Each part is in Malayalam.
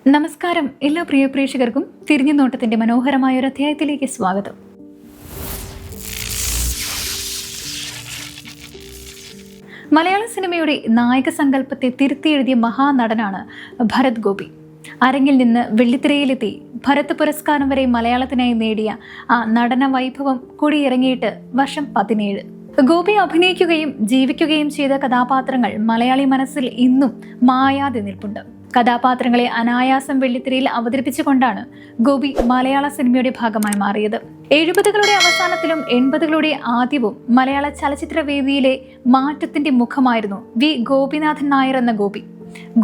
നമസ്കാരം എല്ലാ പ്രിയ പ്രേക്ഷകർക്കും തിരിഞ്ഞു നോട്ടത്തിന്റെ മനോഹരമായ ഒരു അധ്യായത്തിലേക്ക് സ്വാഗതം. മലയാള സിനിമയുടെ നായക സങ്കല്പത്തെ തിരുത്തിയെഴുതിയ മഹാനടനാണ് ഭരത് ഗോപി. അരങ്ങിൽ നിന്ന് വെള്ളിത്തിരയിലെത്തി ഭരത് പുരസ്കാരം വരെ മലയാളത്തിനായി നേടിയ ആ നടന വൈഭവം കൊടിയിറങ്ങിയിട്ട് വർഷം 17. ഗോപി അഭിനയിക്കുകയും ജീവിക്കുകയും ചെയ്ത കഥാപാത്രങ്ങൾ മലയാളി മനസ്സിൽ ഇന്നും മായാതെ നിൽപ്പുണ്ട്. കഥാപാത്രങ്ങളെ അനായാസം വെള്ളിത്തിരയിൽ അവതരിപ്പിച്ചുകൊണ്ടാണ് ഗോപി മലയാള സിനിമയുടെ ഭാഗമായി മാറിയത്. 70കളുടെ അവസാനത്തിലും 80കളുടെ ആദ്യവും മലയാള ചലച്ചിത്ര വേദിയിലെ മാറ്റത്തിന്റെ മുഖമായിരുന്നു വി ഗോപിനാഥൻ നായർ എന്ന ഗോപി.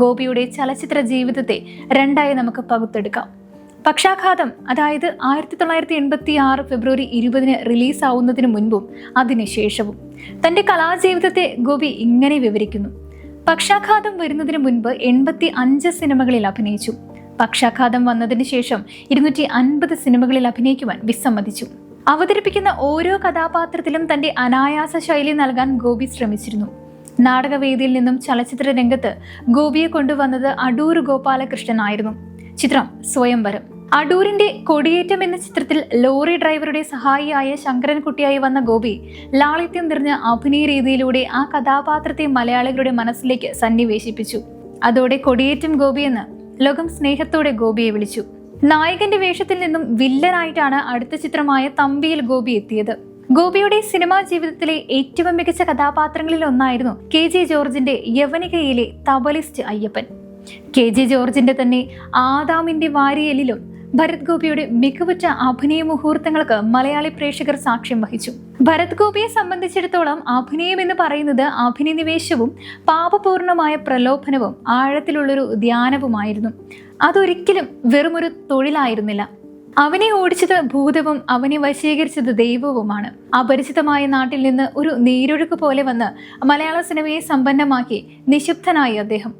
ഗോപിയുടെ ചലച്ചിത്ര ജീവിതത്തെ രണ്ടായി നമുക്ക് പകുത്തെടുക്കാം. പക്ഷാഘാതം, അതായത് 1986 ഫെബ്രുവരി 20 റിലീസാവുന്നതിന് മുൻപും അതിനുശേഷവും തന്റെ കലാജീവിതത്തെ ഗോപി ഇങ്ങനെ വിവരിക്കുന്നു. പക്ഷാഘാതം വരുന്നതിന് മുൻപ് 85 സിനിമകളിൽ അഭിനയിച്ചു. പക്ഷാഘാതം വന്നതിന് ശേഷം 250 സിനിമകളിൽ അഭിനയിക്കുവാൻ വിസമ്മതിച്ചു. അവതരിപ്പിക്കുന്ന ഓരോ കഥാപാത്രത്തിലും തന്റെ അനായാസ ശൈലി നൽകാൻ ഗോപി ശ്രമിച്ചിരുന്നു. നാടകവേദിയിൽ നിന്നും ചലച്ചിത്ര രംഗത്ത് ഗോപിയെ കൊണ്ടുവന്നത് അടൂർ ഗോപാലകൃഷ്ണൻ ആയിരുന്നു. ചിത്രം സ്വയംവരം. അടൂരിന്റെ കൊടിയേറ്റം എന്ന ചിത്രത്തിൽ ലോറി ഡ്രൈവറുടെ സഹായിയായ ശങ്കരൻകുട്ടിയായി വന്ന ഗോപി ലാളിത്യം നിറഞ്ഞ അഭിനയ രീതിയിലൂടെ ആ കഥാപാത്രത്തെ മലയാളികളുടെ മനസ്സിലേക്ക് സന്നിവേശിപ്പിച്ചു. അതോടെ കൊടിയേറ്റം ഗോപി എന്ന് ലോകം സ്നേഹത്തോടെ ഗോപിയെ വിളിച്ചു. നായകന്റെ വേഷത്തിൽ നിന്നും വില്ലനായിട്ടാണ് അടുത്ത ചിത്രമായ തമ്പിയിൽ ഗോപി എത്തിയത്. ഗോപിയുടെ സിനിമാ ജീവിതത്തിലെ ഏറ്റവും മികച്ച കഥാപാത്രങ്ങളിൽ ഒന്നായിരുന്നു KG ജോർജിന്റെ യവനികയിലെ തബലിസ്റ്റ് അയ്യപ്പൻ. KG ജോർജിന്റെ തന്നെ ആദാമിന്റെ വാരിയലിലും ഭരത് ഗോപിയുടെ മികവുറ്റ അഭിനയ മുഹൂർത്തങ്ങൾക്ക് മലയാളി പ്രേക്ഷകർ സാക്ഷ്യം വഹിച്ചു. ഭരത് ഗോപിയെ സംബന്ധിച്ചിടത്തോളം അഭിനയം എന്ന് പറയുന്നത് അഭിനിവേശവും പാപപൂർണമായ പ്രലോഭനവും ആഴത്തിലുള്ളൊരു ധ്യാനവുമായിരുന്നു. അതൊരിക്കലും വെറുമൊരു തൊഴിലായിരുന്നില്ല. അവനെ ഓടിച്ചത് ഭൂതവും അവനെ വശീകരിച്ചത് ദൈവവുമാണ്. അപരിചിതമായ നാട്ടിൽ നിന്ന് ഒരു നീരൊഴുക്ക് പോലെ വന്ന് മലയാള സിനിമയെ സമ്പന്നമാക്കി നിശബ്ദനായി അദ്ദേഹം.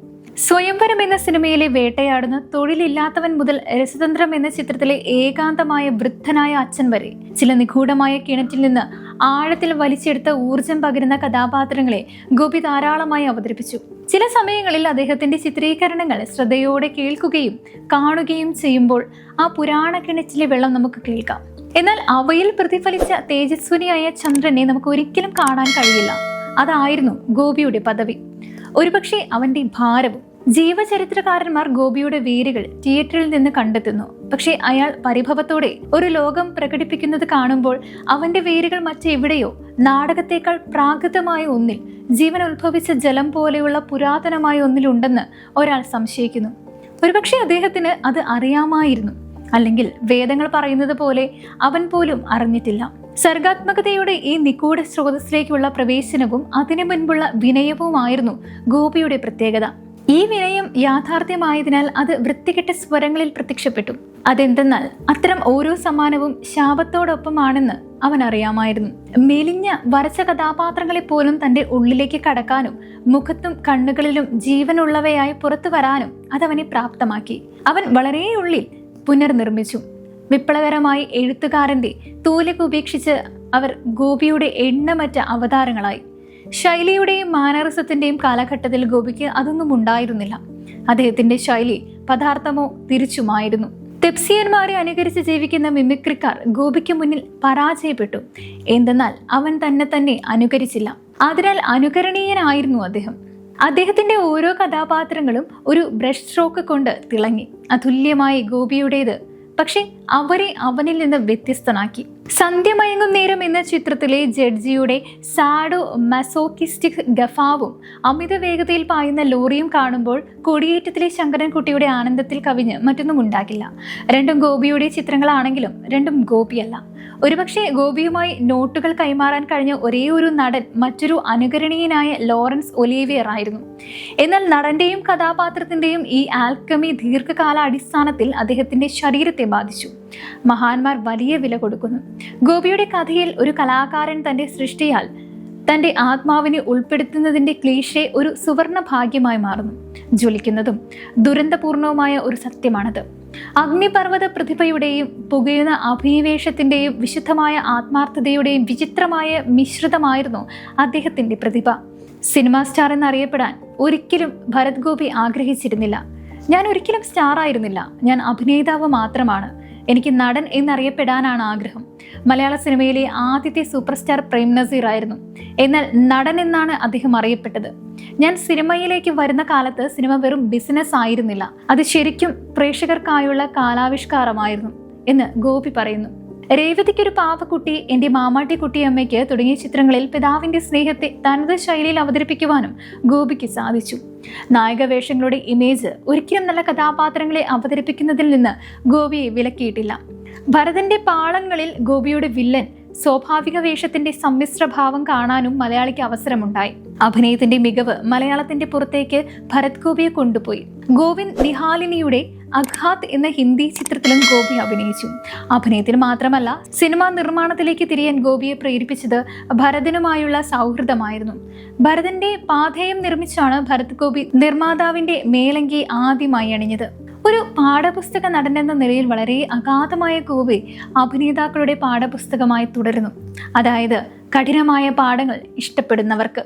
സ്വയംവരം എന്ന സിനിമയിലെ വേട്ടയാടുന്ന തൊഴിലില്ലാത്തവൻ മുതൽ രസതന്ത്രം എന്ന ചിത്രത്തിലെ ഏകാന്തമായ വൃദ്ധനായ അച്ഛൻ വരെ ചില നിഗൂഢമായ കിണറ്റിൽ നിന്ന് ആഴത്തിൽ വലിച്ചെടുത്ത ഊർജം പകരുന്ന കഥാപാത്രങ്ങളെ ഗോപി ധാരാളമായി അവതരിപ്പിച്ചു. ചില സമയങ്ങളിൽ അദ്ദേഹത്തിന്റെ ചിത്രീകരണങ്ങൾ ശ്രദ്ധയോടെ കേൾക്കുകയും കാണുകയും ചെയ്യുമ്പോൾ ആ പുരാണ കിണറ്റിലെ വെള്ളം നമുക്ക് കേൾക്കാം. എന്നാൽ അവയിൽ പ്രതിഫലിച്ച തേജസ്വിനിയായ ചന്ദ്രനെ നമുക്ക് ഒരിക്കലും കാണാൻ കഴിയില്ല. അതായിരുന്നു ഗോപിയുടെ പദവി, ഒരുപക്ഷെ അവന്റെ ഭാരവും. ജീവചരിത്രകാരന്മാർ ഗോപിയുടെ വേരുകൾ തിയേറ്ററിൽ നിന്ന് കണ്ടെത്തുന്നു. പക്ഷേ അയാൾ പരിഭവത്തോടെ ഒരു ലോകം പ്രകടിപ്പിക്കുന്നത് കാണുമ്പോൾ അവന്റെ വേരുകൾ മറ്റെവിടെയോ നാടകത്തേക്കാൾ പ്രാകൃതമായ ഒന്നിൽ, ജീവൻ ഉത്ഭവിച്ച ജലം പോലെയുള്ള പുരാതനമായ ഒന്നിലുണ്ടെന്ന് ഒരാൾ സംശയിക്കുന്നു. ഒരുപക്ഷെ അദ്ദേഹത്തിന് അത് അറിയാമായിരുന്നു, അല്ലെങ്കിൽ വേദങ്ങൾ പറയുന്നത് പോലെ അവൻ പോലും അറിഞ്ഞിട്ടില്ല. സർഗാത്മകതയുടെ ഈ നിഗൂഢ സ്രോതസ്സിലേക്കുള്ള പ്രവേശനവും അതിനു മുൻപുള്ള വിനയവുമായിരുന്നു ഗോപിയുടെ പ്രത്യേകത. ഈ വിനയം യാഥാർത്ഥ്യമായതിനാൽ അത് വൃത്തികെട്ട സ്വരങ്ങളിൽ പ്രത്യക്ഷപ്പെട്ടു. അതെന്തെന്നാൽ അത്തരം ഓരോ സമ്മാനവും ശാപത്തോടൊപ്പമാണെന്ന് അവൻ അറിയാമായിരുന്നു. മെലിഞ്ഞ വരച്ച കഥാപാത്രങ്ങളെ പോലും തന്റെ ഉള്ളിലേക്ക് കടക്കാനും മുഖത്തും കണ്ണുകളിലും ജീവനുള്ളവയായി പുറത്തു വരാനും അതവനെ പ്രാപ്തമാക്കി. അവൻ വളരെ ഉള്ളിൽ പുനർനിർമ്മിച്ചു. വിപ്ലവകരമായി എഴുത്തുകാരന്റെ തൂലിക ഉപേക്ഷിച്ച് അവർ ഗോപിയുടെ എണ്ണമറ്റ അവതാരങ്ങളായി. ശൈലിയുടെയും മാനറിസത്തിന്റെയും കാലഘട്ടത്തിൽ ഗോപിക്ക് അതൊന്നും ഉണ്ടായിരുന്നില്ല. അദ്ദേഹത്തിന്റെ ശൈലി പദാർത്ഥമോ തിരിച്ചുമായിരുന്നു. തെപ്സിയന്മാരെ അനുകരിച്ച് ജീവിക്കുന്ന മിമിക്രിക്കാർ ഗോപിക്ക് മുന്നിൽ പരാജയപ്പെട്ടു. എന്തെന്നാൽ അവൻ തന്നെ അനുകരിച്ചില്ല. അതിനാൽ അനുകരണീയനായിരുന്നു അദ്ദേഹം. അദ്ദേഹത്തിന്റെ ഓരോ കഥാപാത്രങ്ങളും ഒരു ബ്രഷ് സ്ട്രോക്ക് കൊണ്ട് തിളങ്ങി. അതുല്യമായി ഗോപിയുടേത്, പക്ഷെ അവരെ അവനിൽ നിന്ന് വ്യത്യസ്തനാക്കി. സന്ധ്യമയങ്ങും നേരം എന്ന ചിത്രത്തിലെ ജഡ്ജിയുടെ സാഡോ മസോക്കിസ്റ്റിക് ഗഫാവും അമിത വേഗതയിൽ പായുന്ന ലോറിയും കാണുമ്പോൾ കൊടിയേറ്റത്തിലെ ശങ്കരൻകുട്ടിയുടെ ആനന്ദത്തിൽ കവിഞ്ഞ് മറ്റൊന്നും ഉണ്ടാകില്ല. രണ്ടും ഗോപിയുടെ ചിത്രങ്ങളാണെങ്കിലും രണ്ടും ഗോപിയല്ല. ഒരുപക്ഷെ ഗോപിയുമായി നോട്ടുകൾ കൈമാറാൻ കഴിഞ്ഞ ഒരേ ഒരു നടൻ മറ്റൊരു അനുകരണീയനായ ലോറൻസ് ഒലീവിയർ ആയിരുന്നു. എന്നാൽ നടന്റെയും കഥാപാത്രത്തിന്റെയും ഈ ആൽക്കമി ദീർഘകാല അടിസ്ഥാനത്തിൽ അദ്ദേഹത്തിന്റെ ശരീരത്തെ ബാധിച്ചു. മഹാന്മാർ വലിയ വില കൊടുക്കുന്നു. ഗോപിയുടെ കഥയിൽ ഒരു കലാകാരൻ തന്റെ സൃഷ്ടിയാൽ തന്റെ ആത്മാവിനെ ഉൾപ്പെടുത്തുന്നതിന്റെ ക്ലീഷേ ഒരു സുവർണ ഭാഗ്യമായി മാറുന്നു. ജ്വലിക്കുന്നതും ദുരന്തപൂർണവുമായ ഒരു സത്യമാണത്. അഗ്നിപർവ്വത പ്രതിഭയുടെയും പുകയുന്ന അഭിനിവേശത്തിന്റെയും വിശുദ്ധമായ ആത്മാർത്ഥതയുടെയും വിചിത്രമായ മിശ്രിതമായിരുന്നു അദ്ദേഹത്തിന്റെ പ്രതിഭ. സിനിമാ സ്റ്റാർ എന്നറിയപ്പെടാൻ ഒരിക്കലും ഭരത് ഗോപി ആഗ്രഹിച്ചിരുന്നില്ല. ഞാൻ ഒരിക്കലും സ്റ്റാർ ആയിരുന്നില്ല, ഞാൻ അഭിനേതാവ് മാത്രമാണ്. എനിക്ക് നടൻ എന്നറിയപ്പെടാനാണ് ആഗ്രഹം. മലയാള സിനിമയിലെ ആദ്യത്തെ സൂപ്പർ സ്റ്റാർ പ്രേം നസീർ ആയിരുന്നു. എന്നാൽ നടൻ എന്നാണ് അദ്ദേഹം അറിയപ്പെട്ടത്. ഞാൻ സിനിമയിലേക്ക് വരുന്ന കാലത്ത് സിനിമ വെറും ബിസിനസ് ആയിരുന്നില്ല, അത് ശരിക്കും പ്രേക്ഷകർക്കായുള്ള കാലാവിഷ്കാരമായിരുന്നു എന്ന് ഗോപി പറയുന്നു. രേവതിക്കൊരു പാവക്കുട്ടി, എൻ്റെ മാമാട്ടി കുട്ടിയമ്മയ്ക്ക് തുടങ്ങിയ ചിത്രങ്ങളിൽ പിതാവിന്റെ സ്നേഹത്തെ തനത് ശൈലിയിൽ അവതരിപ്പിക്കുവാനും ഗോപിക്ക് സാധിച്ചു. നായക വേഷങ്ങളുടെ ഇമേജ് ഒരിക്കലും നല്ല കഥാപാത്രങ്ങളെ അവതരിപ്പിക്കുന്നതിൽ നിന്ന് ഗോപിയെ വിലക്കിയിട്ടില്ല. ഭരതന്റെ പാളങ്ങളിൽ ഗോപിയുടെ വില്ലൻ സ്വാഭാവിക വേഷത്തിന്റെ സമ്മിശ്രഭാവം കാണാനും മലയാളിക്ക് അവസരമുണ്ടായി. അഭിനയത്തിന്റെ മികവ് മലയാളത്തിന്റെ പുറത്തേക്ക് ഭരത് ഗോപിയെ കൊണ്ടുപോയി. ഗോവിന്ദ് നിഹാലിനിയുടെ അഘാത് എന്ന ഹിന്ദി ചിത്രത്തിലും ഗോപി അഭിനയിച്ചു. അഭിനയത്തിന് മാത്രമല്ല, സിനിമാ നിർമ്മാണത്തിലേക്ക് തിരിയാൻ ഗോപിയെ പ്രേരിപ്പിച്ചത് ഭരതനുമായുള്ള സൗഹൃദമായിരുന്നു. ഭരതന്റെ പാഥേയം നിർമ്മിച്ചാണ് ഭരത് ഗോപി നിർമ്മാതാവിന്റെ മേലങ്കി ആദ്യമായി അണിഞ്ഞത്. ഒരു പാഠപുസ്തക നടൻ എന്ന നിലയിൽ വളരെ അഗാധമായ ഗോപി അഭിനേതാക്കളുടെ പാഠപുസ്തകമായി തുടരുന്നു. അതായത് കഠിനമായ പാഠങ്ങൾ ഇഷ്ടപ്പെടുന്നവർക്ക്.